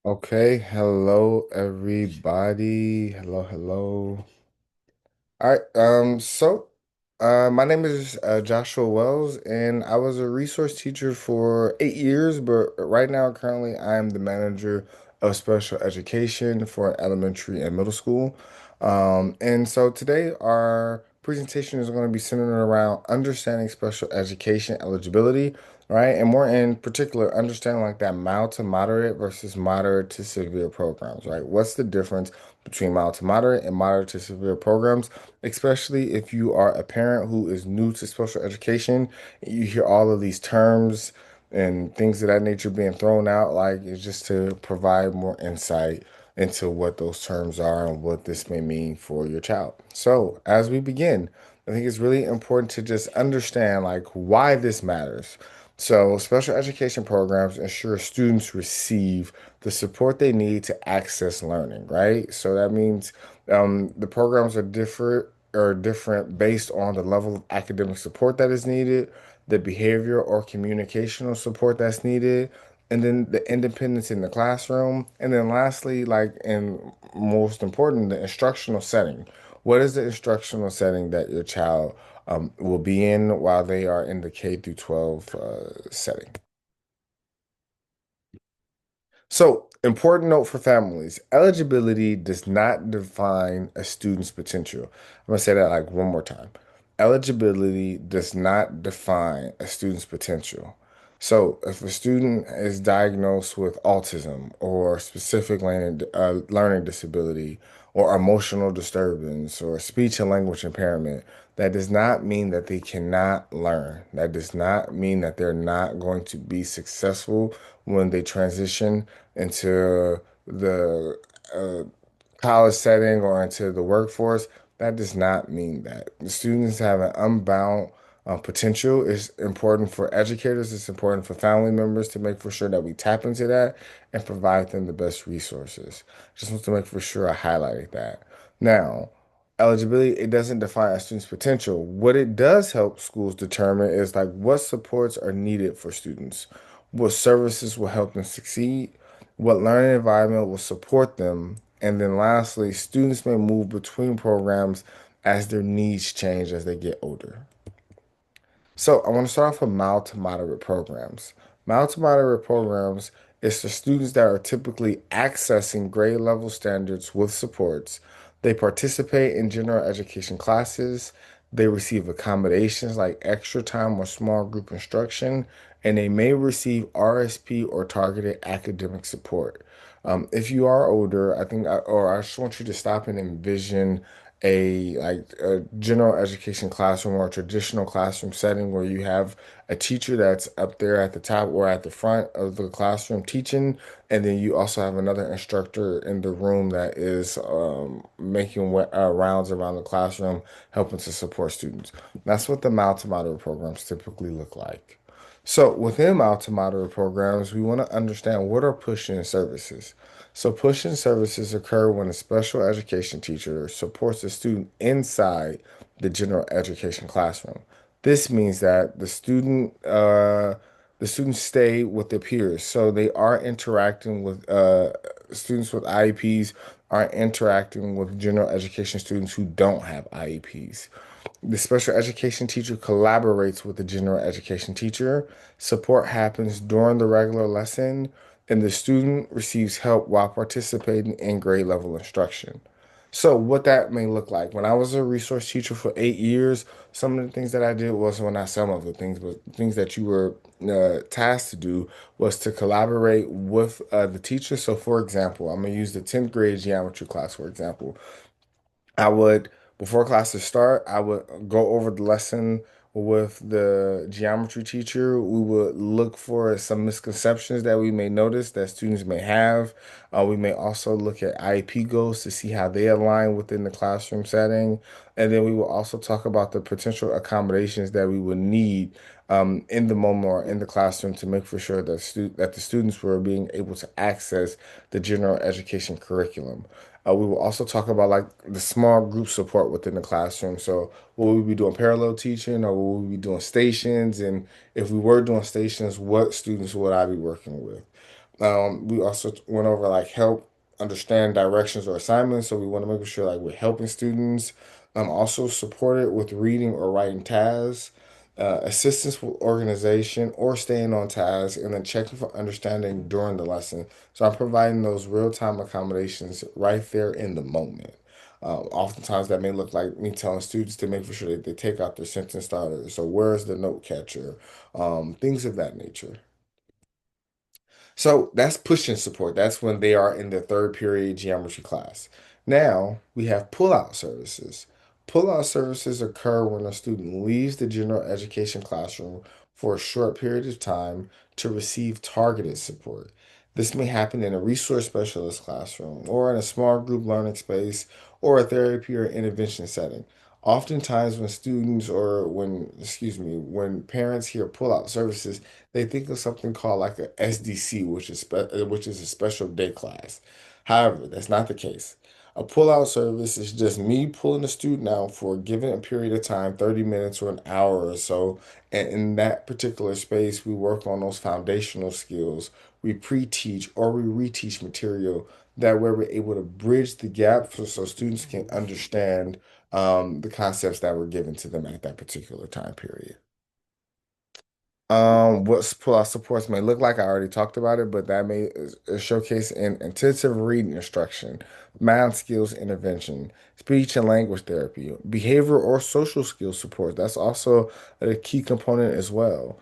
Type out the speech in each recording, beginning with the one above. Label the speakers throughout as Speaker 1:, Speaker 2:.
Speaker 1: Okay, hello everybody. Hello, hello. All right, my name is Joshua Wells, and I was a resource teacher for 8 years, but right now, currently, I'm the manager of special education for elementary and middle school. And so today, our presentation is going to be centered around understanding special education eligibility, right? And more in particular, understanding like that mild to moderate versus moderate to severe programs, right? What's the difference between mild to moderate and moderate to severe programs? Especially if you are a parent who is new to special education, you hear all of these terms and things of that nature being thrown out, like it's just to provide more insight into what those terms are and what this may mean for your child. So, as we begin, I think it's really important to just understand like why this matters. So, special education programs ensure students receive the support they need to access learning, right? So that means the programs are different based on the level of academic support that is needed, the behavior or communicational support that's needed, and then the independence in the classroom. And then lastly, like, and most important, the instructional setting. What is the instructional setting that your child will be in while they are in the K through 12 setting? So, important note for families, eligibility does not define a student's potential. I'm going to say that like one more time. Eligibility does not define a student's potential. So, if a student is diagnosed with autism or specific learning disability or emotional disturbance or speech and language impairment, that does not mean that they cannot learn. That does not mean that they're not going to be successful when they transition into the college setting or into the workforce. That does not mean that. The students have an unbound potential. It's important for educators, it's important for family members to make for sure that we tap into that and provide them the best resources. Just want to make for sure I highlighted that. Now, eligibility, it doesn't define a student's potential. What it does help schools determine is like what supports are needed for students, what services will help them succeed, what learning environment will support them, and then lastly, students may move between programs as their needs change as they get older. So I want to start off with mild to moderate programs. Mild to moderate programs is for students that are typically accessing grade level standards with supports. They participate in general education classes. They receive accommodations like extra time or small group instruction, and they may receive RSP or targeted academic support. If you are older, I just want you to stop and envision a general education classroom or a traditional classroom setting where you have a teacher that's up there at the top or at the front of the classroom teaching, and then you also have another instructor in the room that is making rounds around the classroom, helping to support students. That's what the mild to moderate programs typically look like. So within mild to moderate programs, we want to understand what are push-in services. So push-in services occur when a special education teacher supports a student inside the general education classroom. This means that the students stay with their peers, so they are interacting with students with IEPs are interacting with general education students who don't have IEPs. The special education teacher collaborates with the general education teacher. Support happens during the regular lesson, and the student receives help while participating in grade level instruction. So, what that may look like. When I was a resource teacher for 8 years, some of the things that I did was, well, not some of the things, but things that you were tasked to do was to collaborate with the teacher. So, for example, I'm going to use the 10th grade geometry class, for example. I would, before classes start, I would go over the lesson with the geometry teacher. We would look for some misconceptions that we may notice that students may have. We may also look at IEP goals to see how they align within the classroom setting. And then we will also talk about the potential accommodations that we would need in the moment or in the classroom to make for sure that the students were being able to access the general education curriculum. We will also talk about like the small group support within the classroom. So, will we be doing parallel teaching or will we be doing stations? And if we were doing stations, what students would I be working with? We also went over like help understand directions or assignments. So we want to make sure like we're helping students. Also support it with reading or writing tasks, assistance with organization or staying on task, and then checking for understanding during the lesson. So I'm providing those real-time accommodations right there in the moment. Oftentimes that may look like me telling students to make sure that they take out their sentence starters. So where's the note catcher? Things of that nature. So that's push-in support. That's when they are in the third period geometry class. Now we have pull-out services. Pull-out services occur when a student leaves the general education classroom for a short period of time to receive targeted support. This may happen in a resource specialist classroom or in a small group learning space or a therapy or intervention setting. Oftentimes when students or when parents hear pull-out services, they think of something called like a SDC, which is a special day class. However, that's not the case. A pull-out service is just me pulling a student out for a given period of time, 30 minutes or an hour or so. And in that particular space, we work on those foundational skills. We pre-teach or we reteach material. That way we're able to bridge the gap so students can understand the concepts that were given to them at that particular time period. What pull-out supports may look like, I already talked about it, but that may showcase in intensive reading instruction, math skills intervention, speech and language therapy, behavior or social skills support. That's also a key component as well.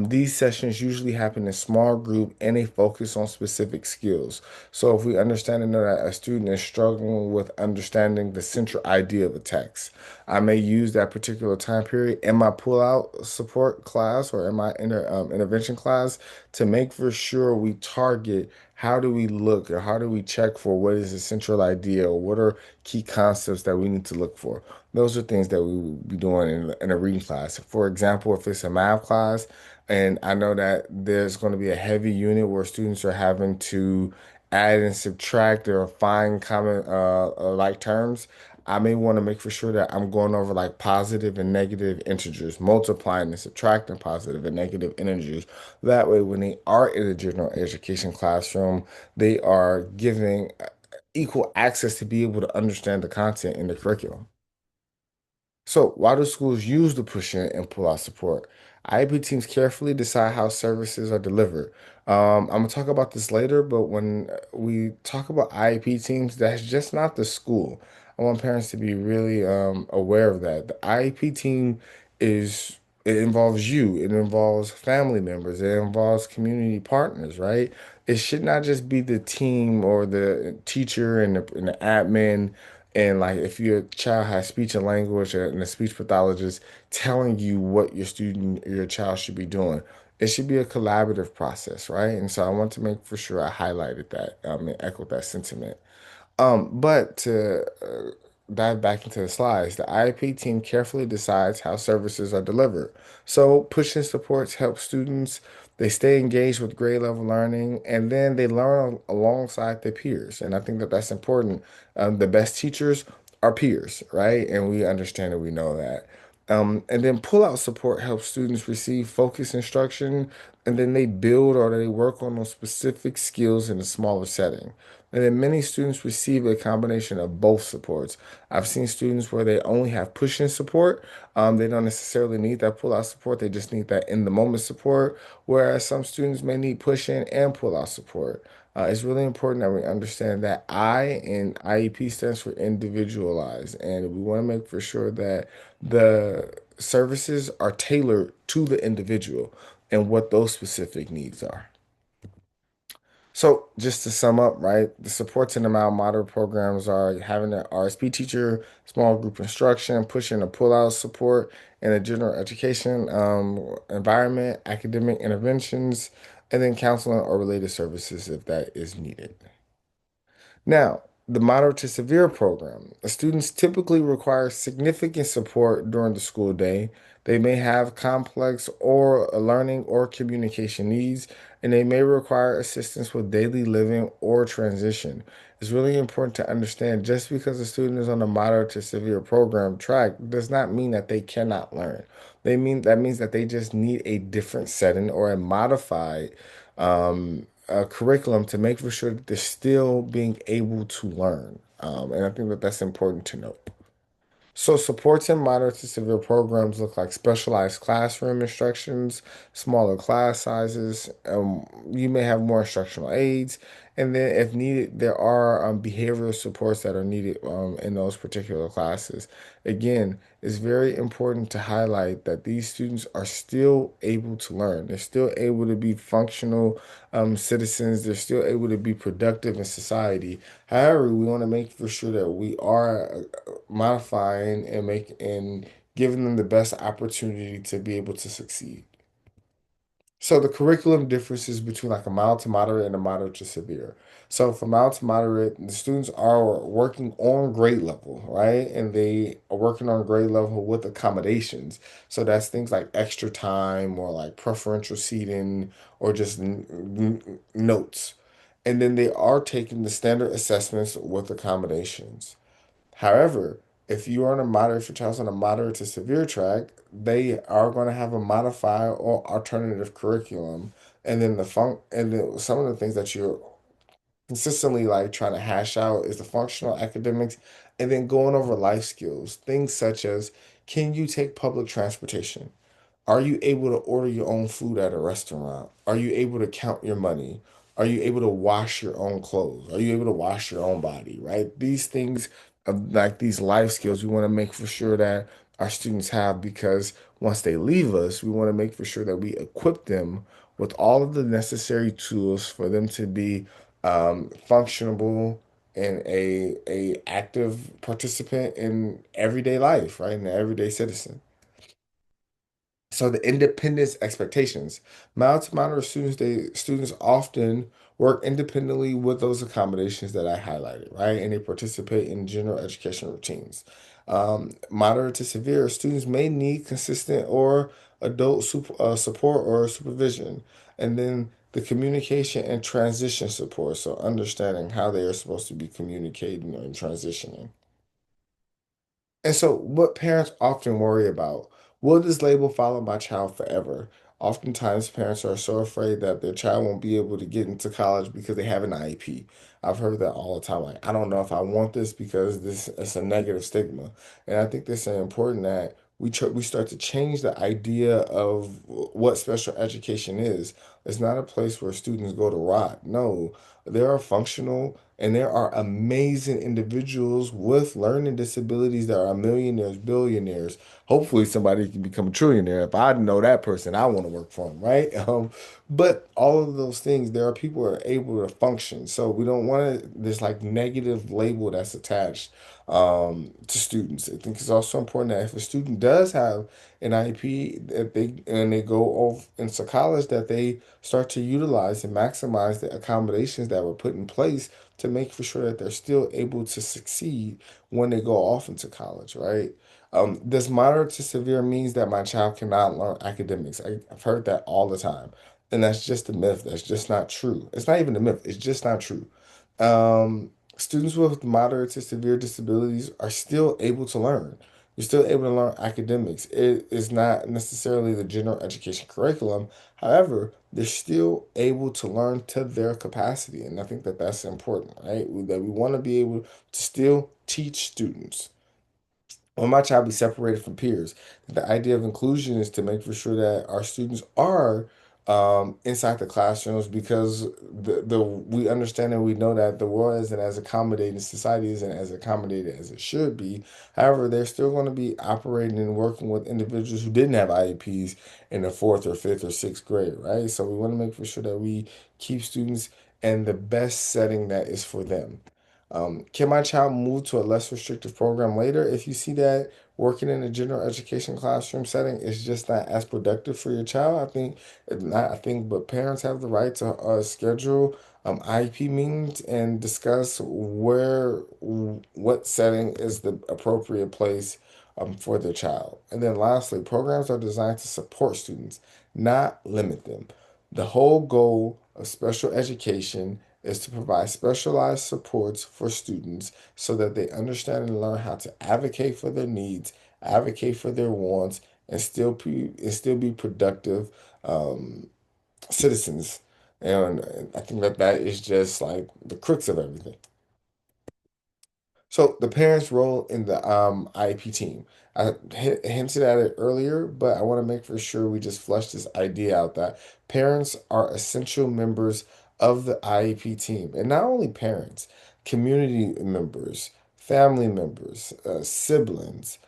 Speaker 1: These sessions usually happen in small group and they focus on specific skills. So if we understand and know that a student is struggling with understanding the central idea of a text, I may use that particular time period in my pull-out support class or in my intervention class to make for sure we target how do we look or how do we check for what is the central idea or what are key concepts that we need to look for. Those are things that we will be doing in a reading class. For example, if it's a math class, and I know that there's going to be a heavy unit where students are having to add and subtract or find common like terms. I may want to make for sure that I'm going over like positive and negative integers, multiplying and subtracting positive and negative integers. That way, when they are in a general education classroom, they are giving equal access to be able to understand the content in the curriculum. So, why do schools use the push-in and pull-out support? IEP teams carefully decide how services are delivered. I'm gonna talk about this later, but when we talk about IEP teams, that's just not the school. I want parents to be really aware of that. The IEP team is it involves you, it involves family members, it involves community partners, right? It should not just be the team or the teacher and the admin and like if your child has speech and language and a speech pathologist telling you what your student or your child should be doing, it should be a collaborative process, right? And so I want to make for sure I highlighted that and echoed that sentiment. But to dive back into the slides, the IEP team carefully decides how services are delivered. So pushing supports help students, they stay engaged with grade level learning, and then they learn alongside their peers. And I think that that's important. The best teachers are peers, right? And we understand and we know that. And then pull-out support helps students receive focused instruction, and then they build or they work on those specific skills in a smaller setting. And then many students receive a combination of both supports. I've seen students where they only have push-in support. They don't necessarily need that pull-out support. They just need that in-the-moment support. Whereas some students may need push-in and pull-out support. It's really important that we understand that I in IEP stands for individualized, and we want to make for sure that the services are tailored to the individual and what those specific needs are. So just to sum up, right, the supports in the mild moderate programs are having an RSP teacher, small group instruction, pushing a pull-out support in a general education environment, academic interventions, and then counseling or related services if that is needed. Now, the moderate to severe program, the students typically require significant support during the school day. They may have complex or learning or communication needs, and they may require assistance with daily living or transition. It's really important to understand just because a student is on a moderate to severe program track does not mean that they cannot learn. That means that they just need a different setting or a modified curriculum to make for sure that they're still being able to learn. And I think that that's important to note. So supports in moderate to severe programs look like specialized classroom instructions, smaller class sizes. You may have more instructional aids, and then if needed, there are behavioral supports that are needed in those particular classes. Again, it's very important to highlight that these students are still able to learn. They're still able to be functional citizens. They're still able to be productive in society. However, we want to make for sure that we are modifying and giving them the best opportunity to be able to succeed. So the curriculum differences between like a mild to moderate and a moderate to severe. So for mild to moderate, the students are working on grade level, right? And they are working on grade level with accommodations. So that's things like extra time or like preferential seating or just notes. And then they are taking the standard assessments with accommodations. However, if you are on a moderate, if your child's on a moderate to severe track, they are going to have a modified or alternative curriculum. And then some of the things that you're consistently like trying to hash out is the functional academics and then going over life skills, things such as can you take public transportation? Are you able to order your own food at a restaurant? Are you able to count your money? Are you able to wash your own clothes? Are you able to wash your own body, right? These things of like these life skills we want to make for sure that our students have because once they leave us, we want to make for sure that we equip them with all of the necessary tools for them to be functionable and a active participant in everyday life, right? An everyday citizen. So the independence expectations. Mild to moderate students often work independently with those accommodations that I highlighted, right? And they participate in general education routines. Moderate to severe students may need consistent or adult support or supervision. And then the communication and transition support. So understanding how they are supposed to be communicating and transitioning. And so, what parents often worry about, will this label follow my child forever? Oftentimes, parents are so afraid that their child won't be able to get into college because they have an IEP. I've heard that all the time. Like, I don't know if I want this because this is a negative stigma. And I think this is important that we start to change the idea of what special education is. It's not a place where students go to rot. No, there are functional and there are amazing individuals with learning disabilities that are millionaires, billionaires. Hopefully, somebody can become a trillionaire. If I know that person, I want to work for them, right? But all of those things, there are people who are able to function. So we don't want this like negative label that's attached to students. I think it's also important that if a student does have an IEP, that they go off into college, that they start to utilize and maximize the accommodations that were put in place to make for sure that they're still able to succeed when they go off into college, right? Does moderate to severe means that my child cannot learn academics? I've heard that all the time. And that's just a myth. That's just not true. It's not even a myth. It's just not true. Students with moderate to severe disabilities are still able to learn. You're still able to learn academics. It is not necessarily the general education curriculum. However, they're still able to learn to their capacity. And I think that that's important, right? That we want to be able to still teach students. Will my child be separated from peers? The idea of inclusion is to make for sure that our students are inside the classrooms because the we understand and we know that the world isn't as accommodating, society isn't as accommodated as it should be. However, they're still going to be operating and working with individuals who didn't have IEPs in the fourth or fifth or sixth grade, right? So we want to make for sure that we keep students in the best setting that is for them. Can my child move to a less restrictive program later if you see that working in a general education classroom setting is just not as productive for your child? I think, but parents have the right to schedule IEP meetings and discuss what setting is the appropriate place for their child. And then lastly, programs are designed to support students, not limit them. The whole goal of special education is to provide specialized supports for students so that they understand and learn how to advocate for their needs, advocate for their wants, and still be productive citizens. And I think that that is just like the crux of everything. So the parents' role in the IEP team. I hinted at it earlier, but I want to make for sure we just flush this idea out that parents are essential members of the IEP team. And not only parents, community members, family members, siblings.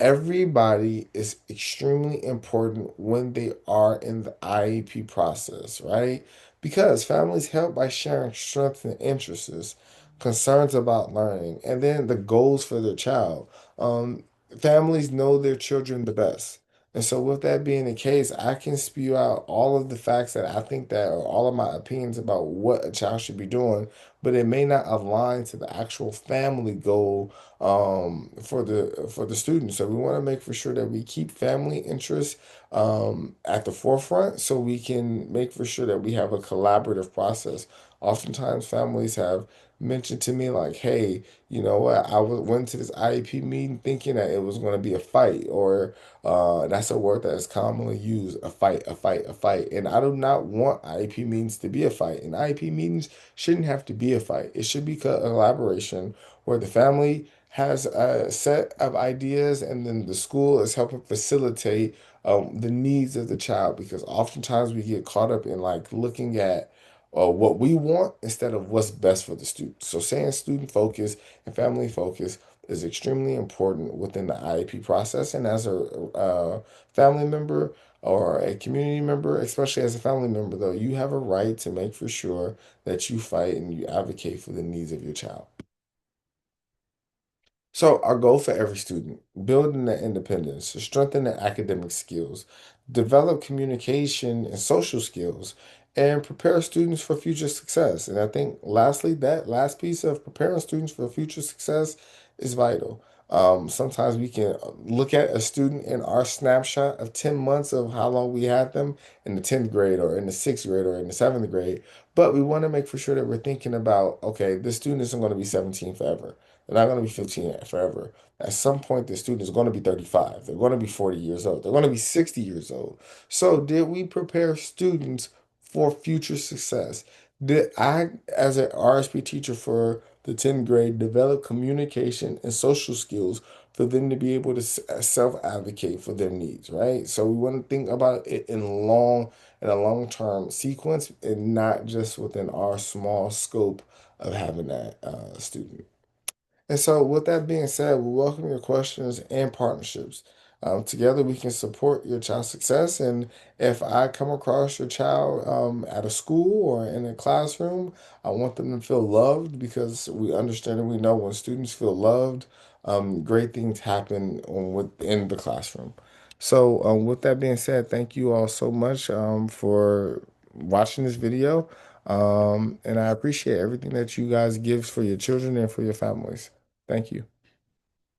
Speaker 1: Everybody is extremely important when they are in the IEP process, right? Because families help by sharing strengths and interests, concerns about learning, and then the goals for their child. Um, Families know their children the best. And so, with that being the case, I can spew out all of the facts that I think that are all of my opinions about what a child should be doing, but it may not align to the actual family goal for the students. So we want to make for sure that we keep family interests at the forefront, so we can make for sure that we have a collaborative process. Oftentimes, families have mentioned to me like, "Hey, you know what? went to this IEP meeting thinking that it was going to be a fight," or that's a word that is commonly used: a fight, a fight, a fight. And I do not want IEP meetings to be a fight. And IEP meetings shouldn't have to be a fight. It should be collaboration where the family has a set of ideas, and then the school is helping facilitate the needs of the child, because oftentimes we get caught up in like looking at what we want instead of what's best for the student. So saying student focus and family focus is extremely important within the IEP process. And as a family member or a community member, especially as a family member, though, you have a right to make for sure that you fight and you advocate for the needs of your child. So, our goal for every student: building their independence, strengthen their academic skills, develop communication and social skills, and prepare students for future success. And I think, lastly, that last piece of preparing students for future success is vital. Sometimes we can look at a student in our snapshot of 10 months of how long we had them in the 10th grade or in the 6th grade or in the 7th grade, but we want to make for sure that we're thinking about, okay, this student isn't going to be 17 forever. They're not going to be 15 forever. At some point, the student is going to be 35. They're going to be 40 years old. They're going to be 60 years old. So, did we prepare students for future success? Did I, as an RSP teacher for the 10th grade, develop communication and social skills for them to be able to self-advocate for their needs, right? So we want to think about it in a long-term sequence, and not just within our small scope of having that student. And so, with that being said, we welcome your questions and partnerships. Together, we can support your child's success. And if I come across your child at a school or in a classroom, I want them to feel loved, because we understand and we know when students feel loved, great things happen within the classroom. So, with that being said, thank you all so much for watching this video. And I appreciate everything that you guys give for your children and for your families. Thank you.